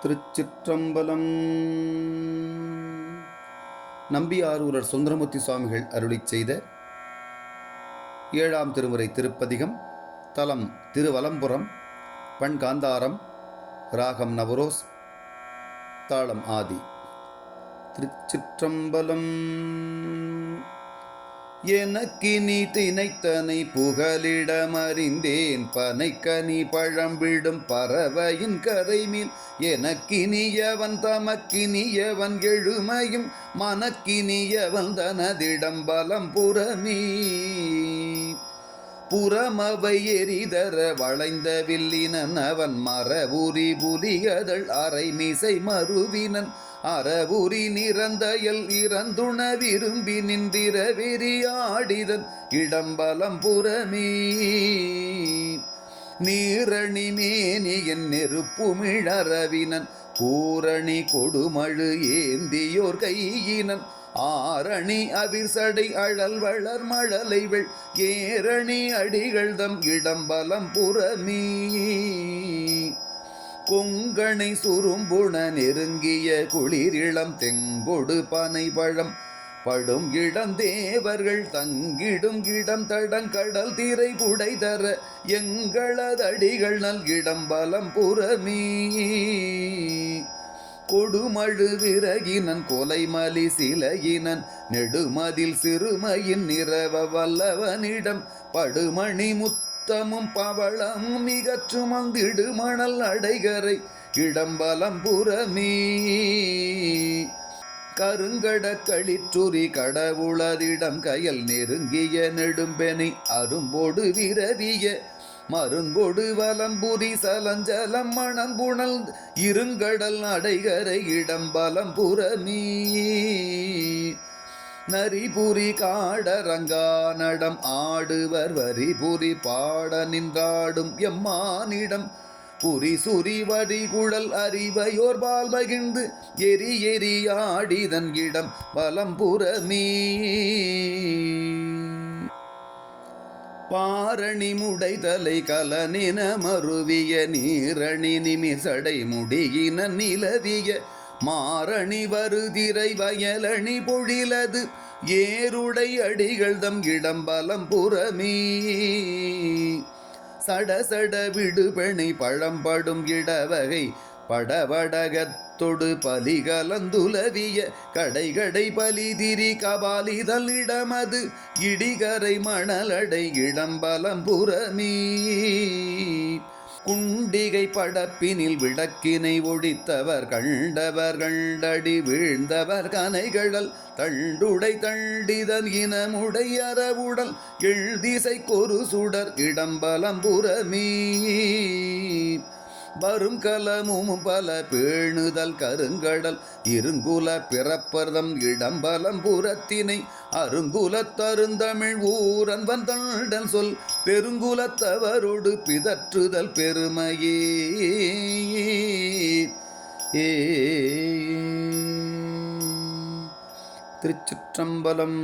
திருச்சிற்றம்பலம். நம்பியாரூரர் சுந்தரமூர்த்தி சுவாமிகள் அருளிச் செய்த 7ஆம் திருமுறை திருப்பதிகம். தலம் திருவலம்புரம். பண் காந்தாரம். ராகம் நவரோஸ். தாளம் ஆதி. திருச்சிற்றம்பலம். எனக்கினி தினைத்தனை புகலிடமறிந்தேன் பனைக்கனி பழம்பிடும் பறவையின் கரைமீன் எனக்கினியவன் தமக்கினியவன் எழுமையும் மனக்கினியவன் தனதிடம்பலம் புறமீ புறமவை எரிதர வளைந்த வில்லினன் அவன் மரபுரி புலிகதள் அரைமிசை மறுவினன் அறவுரி நிறந்தயல் இறந்துண விரும்பி நின்றிர வெறியாடிதன் இடம்பலம் புறமீ நீரணி மேனியன் நெருப்புமிழரவினன் கூரணி கொடுமழு ஏந்தியோர் கையினன் ஆரணி அவிர்சடை அழல் வளர் மழலைவள் ஏரணி அடிகள் தம் இடம்பலம் புறமீ கொங்கணை சுரும்புண நெருங்கிய குளிரிளம் தெங்கொடு பனை பழம் படும் இடம் தேவர்கள் தங்கிடும் இடம் தடங்கடல் திரை புடை தர எங்களதடிகள் நல்கிடம் பலம் புறமீ கொடுமழு விறகினன் கொலைமலி சிலையினன் நெடுமதில் சிறுமையின் நிறவ வல்லவனிடம் படுமணி முத்தமும் பவளமும் மிகச்சும் அங்கிடு மணல் அடைகரை இடம்பலம் புறமீ கருங்கட களிற்றுரி கடவுளதிடம் கயல் நெருங்கிய நெடும்பெனை அரும்போடு விரவிய மருங்கொடு வலம்புரி சலஞ்சலம் மணம்புணல் இருங்கடல் அடைகரை இடம்பலம் புறமீ நரிபுரி காடரங்கானடம் ஆடுவர் வரிபுரி பாட நின்றாடும் எம்மானிடம் புரி சுரி வரி குழல் அறிவையோர் பால் மகிழ்ந்து எரி எரியாடிதன் இடம் வலம்புறமீ பாரணி முடைதலை கலனின மருவிய நீரணி நிமிசடை முடியின நிலவிய மாரணி வருதிரை வயலணி பொழிலது ஏருடை அடிகள் தம் இடம்பலம் புறமீ சடசட விடுபெணை பழம்படும் இடவகை படவடகத்தொடு பலிகலந்துலவிய கடைகடை பலிதிரி கபாலிதல் இடமது இடிகரை மணலடை இடம்பலம் புறமீ குண்டிகை படப்பினில் விடக்கினை ஒழித்தவர் கண்டவர் கண்டடி வீழ்ந்தவர் கனைகடல் தண்டுடை தண்டிதன் இனமுடை அறவுடல் எழுதிசை கொரு சுடர் இடம்பலம் புறமீ வரும் கலமும் பல பேணுதல் கருங்கடல் இருங்குல பிறப்பர்தம் இடம்பலம் புறத்தினை அருங்குலத்தருந்தமிழ் ஊரன் வந்தண்டன் சொல் பெருங்குலத்தவரோடு பிதற்றுதல் பெருமையே திருச்சிற்றம்பலம்.